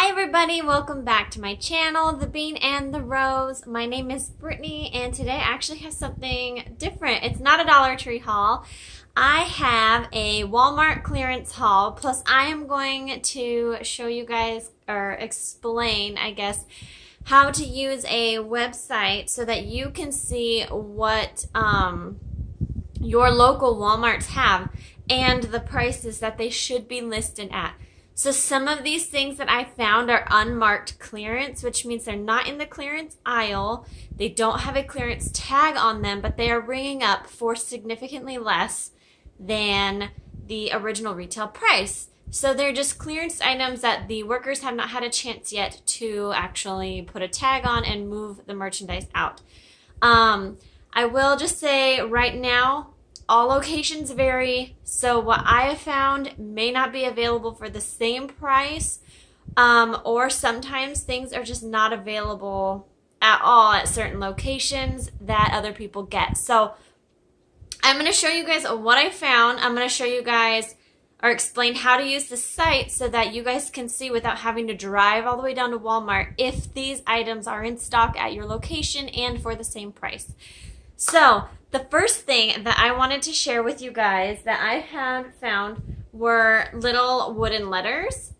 Hi everybody, welcome back to my channel, The Bean and the Rose. My name is Brittany and today I actually have something different. It's not a Dollar Tree haul. I have a Walmart clearance haul, plus I am going to show you guys, or explain, I guess, how to use a website so that you can see what your local Walmarts have and the prices that they should be listed at. So some of these things that I found are unmarked clearance, which means they're not in the clearance aisle. They don't have a clearance tag on them, but they are ringing up for significantly less than the original retail price. So they're just clearance items that the workers have not had a chance yet to actually put a tag on and move the merchandise out. I will just say right now, all locations vary, so what I have found may not be available for the same price, or sometimes things are just not available at all at certain locations that other people get. So I'm going to show you guys what I found. I'm going to show you guys or explain how to use the site so that you guys can see without having to drive all the way down to Walmart if these items are in stock at your location and for the same price. So the first thing that I wanted to share with you guys that I had found were little wooden letters.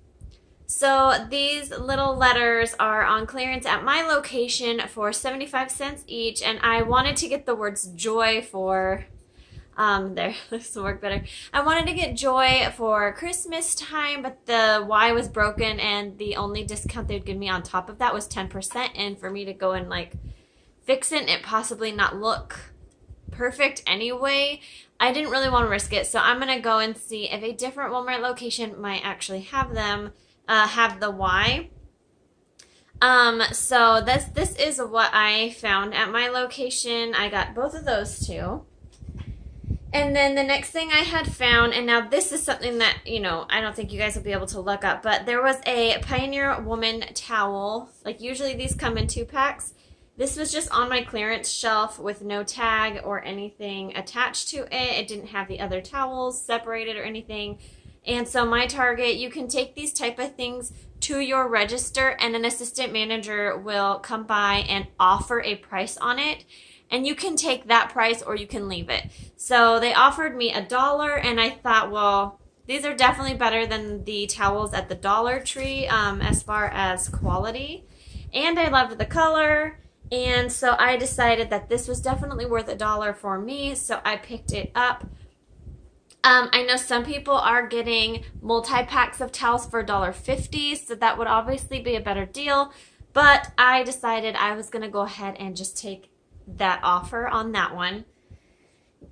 So these little letters are on clearance at my location for 75 cents each, and I wanted to get the words joy for, there, this will work better. I wanted to get joy for Christmas time, but the Y was broken and the only discount they would give me on top of that was 10%, and for me to go and like fix it and it possibly not look perfect anyway, I didn't really want to risk it. So I'm going to go and see if a different Walmart location might actually have them, have the Y. So this is what I found at my location. I got both of those two. And then the next thing I had found, and now this is something that, you know, I don't think you guys will be able to look up, but there was a Pioneer Woman towel. Like usually these come in 2-packs. This was just on my clearance shelf with no tag or anything attached to it. It didn't have the other towels separated or anything. And so my Target, you can take these type of things to your register and an assistant manager will come by and offer a price on it. And you can take that price or you can leave it. So they offered me $1 and I thought, well, these are definitely better than the towels at the Dollar Tree as far as quality. And I loved the color. And so I decided that this was definitely worth $1 for me, so I picked it up. I know some people are getting multi-packs of towels for $1.50, so that would obviously be a better deal, but I decided I was going to go ahead and just take that offer on that one.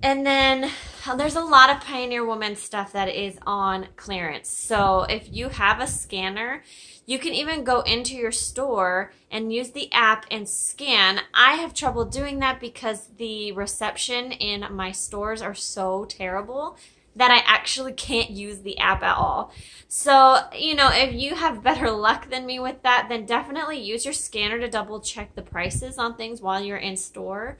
And then there's a lot of Pioneer Woman stuff that is on clearance. So if you have a scanner, you can even go into your store and use the app and scan. I have trouble doing that because the reception in my stores are so terrible that I actually can't use the app at all. So, you know, if you have better luck than me with that, then definitely use your scanner to double check the prices on things while you're in store.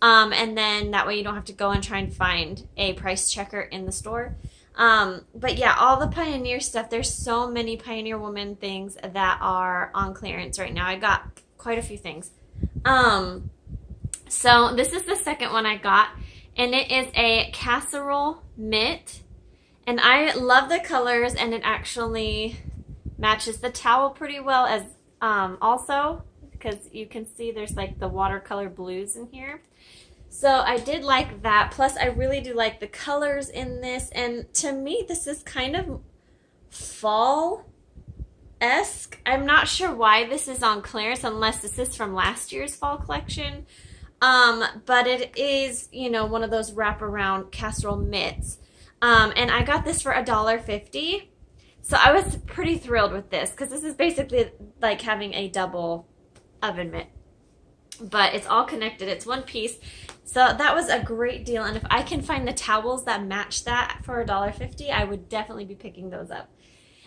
And then that way you don't have to go and try and find a price checker in the store. But yeah, all the Pioneer stuff, there's so many Pioneer Woman things that are on clearance right now. I got quite a few things. So this is the second one I got, and it is a casserole mitt. And I love the colors, and it actually matches the towel pretty well as also, because you can see there's like the watercolor blues in here. So I did like that. Plus, I really do like the colors in this. And to me, this is kind of fall-esque. I'm not sure why this is on clearance unless this is from last year's fall collection. But it is, you know, one of those wraparound casserole mitts. And I got this for $1.50. So I was pretty thrilled with this because this is basically like having a double oven mitt. But it's all connected. It's one piece. So that was a great deal. And if I can find the towels that match that for $1.50, I would definitely be picking those up.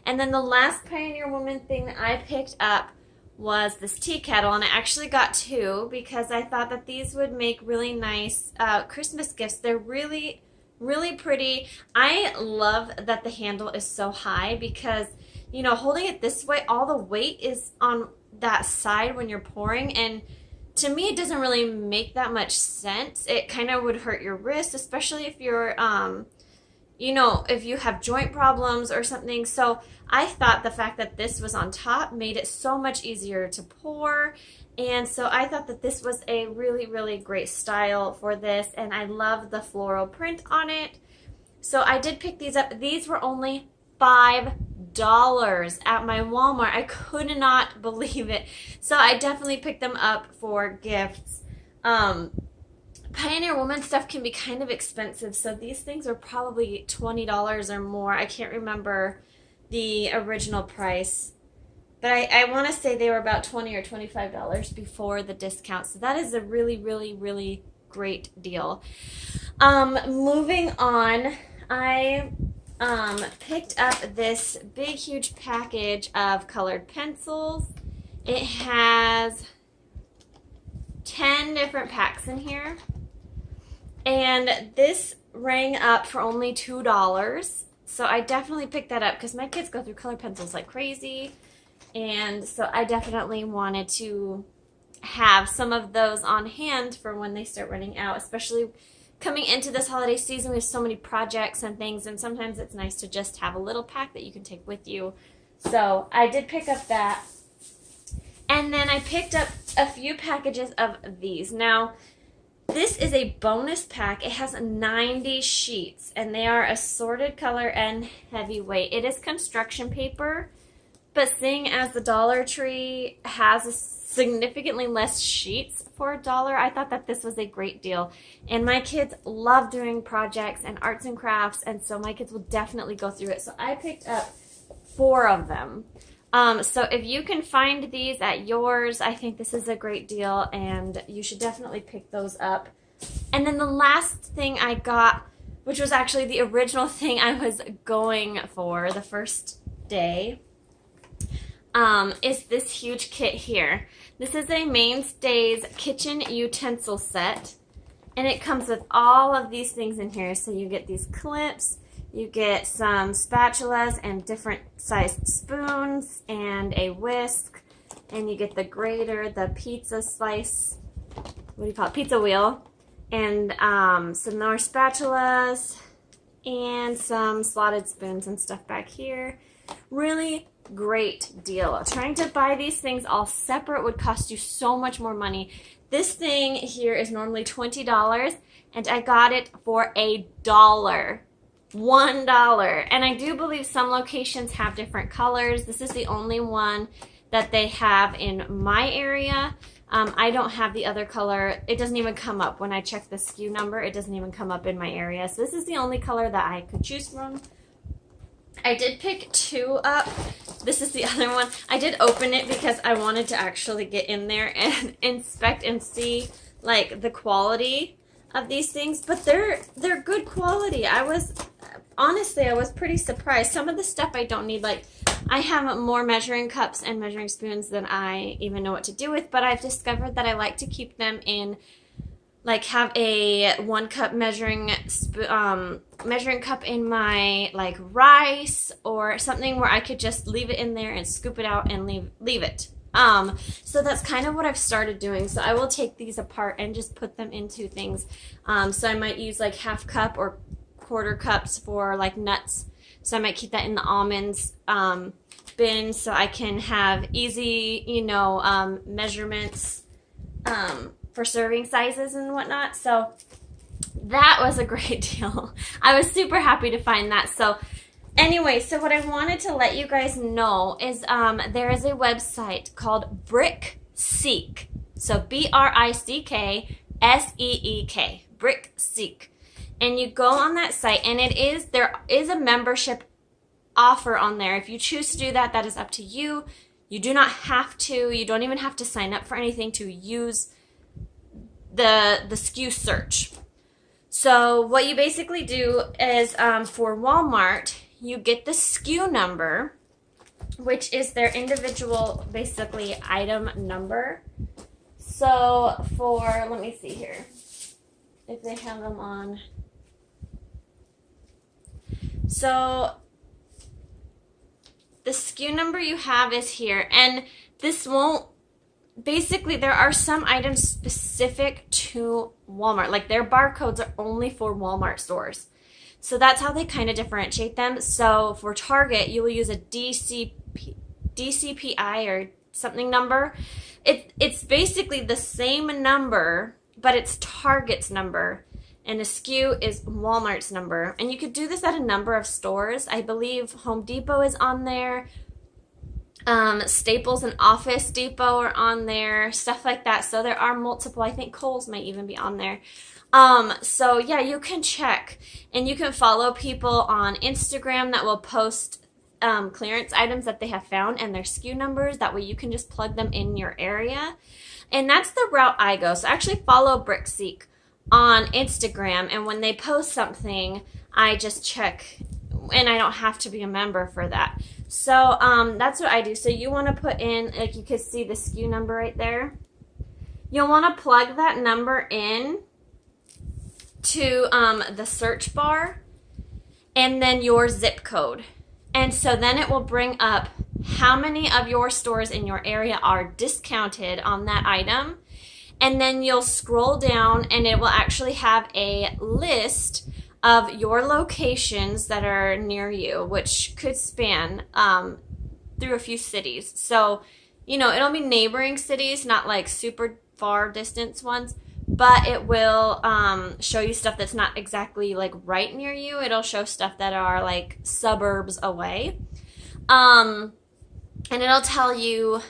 And then the last Pioneer Woman thing that I picked up was this tea kettle. And I actually got two because I thought that these would make really nice Christmas gifts. They're really, really pretty. I love that the handle is so high because you know, holding it this way, all the weight is on that side when you're pouring, and to me it doesn't really make that much sense. It kind of would hurt your wrist, especially if you're you know, if you have joint problems or something. So I thought the fact that this was on top made it so much easier to pour. And so I thought that this was a really, really great style for this. And I love the floral print on it. So I did pick these up. These were only $5 at my Walmart. I could not believe it. So I definitely picked them up for gifts. Pioneer Woman stuff can be kind of expensive, so these things are probably $20 or more. I can't remember the original price, but I want to say they were about $20 or $25 before the discount, so that is a really, really, really great deal. Moving on, I picked up this big, huge package of colored pencils. It has 10 different packs in here. And this rang up for only $2. So I definitely picked that up because my kids go through color pencils like crazy. And so I definitely wanted to have some of those on hand for when they start running out, especially coming into this holiday season. We have so many projects and things, and sometimes it's nice to just have a little pack that you can take with you. So I did pick up that. And then I picked up a few packages of these. Now, this is a bonus pack. It has 90 sheets, and they are assorted color and heavyweight. It is construction paper, but seeing as the Dollar Tree has significantly less sheets for $1, I thought that this was a great deal. And my kids love doing projects and arts and crafts, and so my kids will definitely go through it. So I picked up 4 of them. So if you can find these at yours, I think this is a great deal, and you should definitely pick those up. And then the last thing I got, which was actually the original thing I was going for the first day, is this huge kit here. This is a Mainstays kitchen utensil set, and it comes with all of these things in here. So you get these clips, you get some spatulas and different sized spoons and a whisk, and you get the grater, the pizza slice, what do you call it, pizza wheel, and some more spatulas and some slotted spoons and stuff back here. Really great deal. Trying to buy these things all separate would cost you so much more money. This thing here is normally $20, and I got it for $1. $1. And I do believe some locations have different colors. This is the only one that they have in my area. I don't have the other color. It doesn't even come up. When I check the SKU number, it doesn't even come up in my area. So this is the only color that I could choose from. I did pick 2 up. This is the other one. I did open it because I wanted to actually get in there and inspect and see like the quality of these things, but they're good quality. Honestly, I was pretty surprised. Some of the stuff I don't need, like I have more measuring cups and measuring spoons than I even know what to do with, but I've discovered that I like to keep them in, like have a 1 cup measuring cup in my like rice or something where I could just leave it in there and scoop it out and leave it. So that's kind of what I've started doing. So I will take these apart and just put them into things. So I might use like 1/2 cup or 1/4 cups for like nuts. So I might keep that in the almonds bin so I can have easy, you know, measurements for serving sizes and whatnot. So that was a great deal. I was super happy to find that. So anyway, so what I wanted to let you guys know is there is a website called Brickseek. So BRICKSEEK, Brickseek. And you go on that site, and there is a membership offer on there. If you choose to do that, that is up to you. You do not have to. You don't even have to sign up for anything to use the SKU search. So what you basically do is for Walmart, you get the SKU number, which is their individual, basically, item number. So let me see here, if they have them on. the SKU number you have is here, and this won't, basically there are some items specific to Walmart, like their barcodes are only for Walmart stores. So that's how they kind of differentiate them. So for Target, you will use a DCPI or something number. It's basically the same number, but it's Target's number. And a SKU is Walmart's number. And you could do this at a number of stores. I believe Home Depot is on there. Staples and Office Depot are on there. Stuff like that. So there are multiple. I think Kohl's might even be on there. So yeah, you can check. And you can follow people on Instagram that will post clearance items that they have found and their SKU numbers. That way you can just plug them in your area. And that's the route I go. So actually follow Brickseek on Instagram, and when they post something, I just check, and I don't have to be a member for that. So that's what I do. So you want to put in, like you can see the SKU number right there. You'll want to plug that number in to the search bar, and then your zip code. And so then it will bring up how many of your stores in your area are discounted on that item. And then you'll scroll down and it will actually have a list of your locations that are near you, which could span through a few cities. So, you know, it'll be neighboring cities, not like super far distance ones, but it will show you stuff that's not exactly like right near you. It'll show stuff that are like suburbs away. And it'll tell you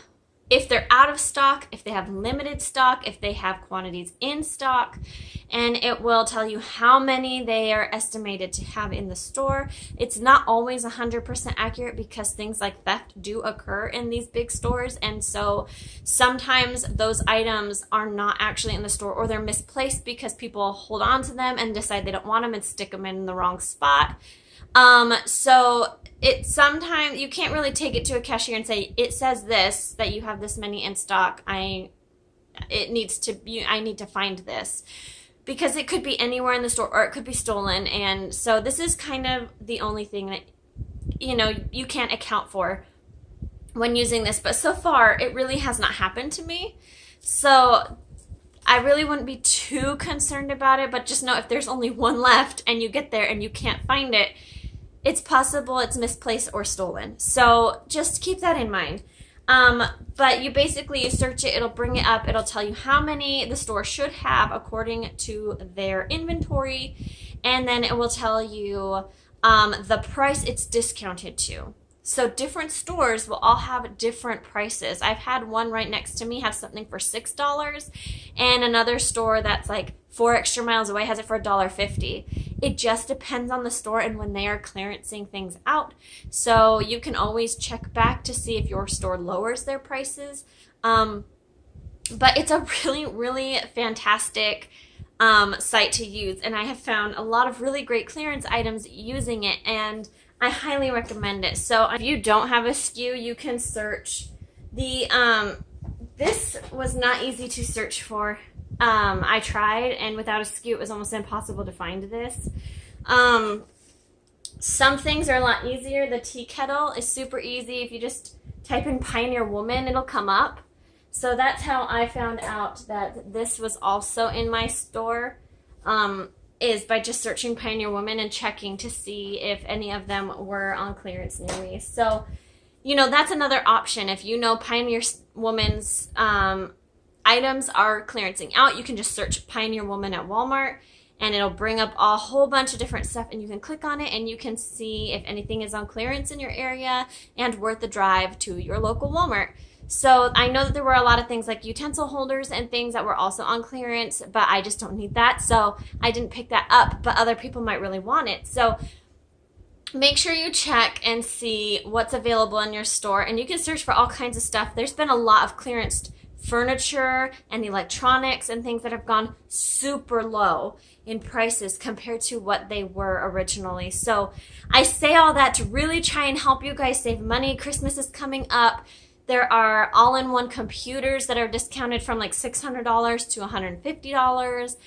if they're out of stock, if they have limited stock, if they have quantities in stock, and it will tell you how many they are estimated to have in the store. It's not always 100% accurate because things like theft do occur in these big stores, and so sometimes those items are not actually in the store, or they're misplaced because people hold on to them and decide they don't want them and stick them in the wrong spot. So it sometimes you can't really take it to a cashier and say, it says this, that you have this many in stock. I need to find this, because it could be anywhere in the store or it could be stolen. And so this is kind of the only thing that, you know, you can't account for when using this. But so far it really has not happened to me. So I really wouldn't be too concerned about it, but just know if there's only one left and you get there and you can't find it, it's possible it's misplaced or stolen. So just keep that in mind. But you search it, it'll bring it up, it'll tell you how many the store should have according to their inventory, and then it will tell you the price it's discounted to. So different stores will all have different prices. I've had one right next to me have something for $6, and another store that's like 4 extra miles away has it for $1.50. It just depends on the store and when they are clearancing things out. So you can always check back to see if your store lowers their prices. But it's a really, really fantastic site to use, and I have found a lot of really great clearance items using it, and I highly recommend it. So if you don't have a SKU, you can search the, this was not easy to search for. I tried, and without a SKU, it was almost impossible to find this. Some things are a lot easier. The tea kettle is super easy. If you just type in Pioneer Woman, it'll come up. So that's how I found out that this was also in my store. Is by just searching Pioneer Woman and checking to see if any of them were on clearance near me. So, you know, that's another option. If you know Pioneer Woman's items are clearancing out, you can just search Pioneer Woman at Walmart, and it'll bring up a whole bunch of different stuff, and you can click on it and you can see if anything is on clearance in your area and worth the drive to your local Walmart. So I know that there were a lot of things like utensil holders and things that were also on clearance, but I just don't need that, so I didn't pick that up, but other people might really want it. So make sure you check and see what's available in your store, and you can search for all kinds of stuff. There's been a lot of clearanced furniture and electronics and things that have gone super low in prices compared to what they were originally. So I say all that to really try and help you guys save money. Christmas is coming up. There are all-in-one computers that are discounted from like $600 to $150,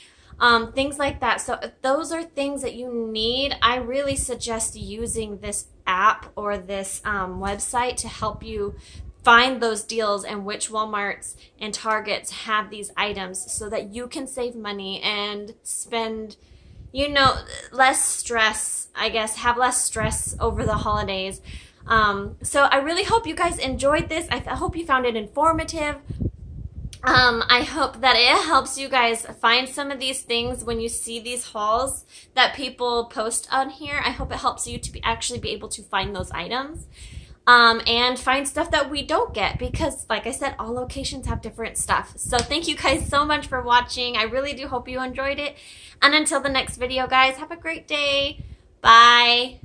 things like that. So if those are things that you need, I really suggest using this app or this website to help you find those deals and which Walmarts and Targets have these items so that you can save money and spend, you know, less stress, I guess, have less stress over the holidays. So I really hope you guys enjoyed this. I hope you found it informative. I hope that it helps you guys find some of these things when you see these hauls that people post on here. I hope it helps you to actually be able to find those items and find stuff that we don't get because, like I said, all locations have different stuff. So thank you guys so much for watching. I really do hope you enjoyed it. And until the next video, guys, have a great day. Bye.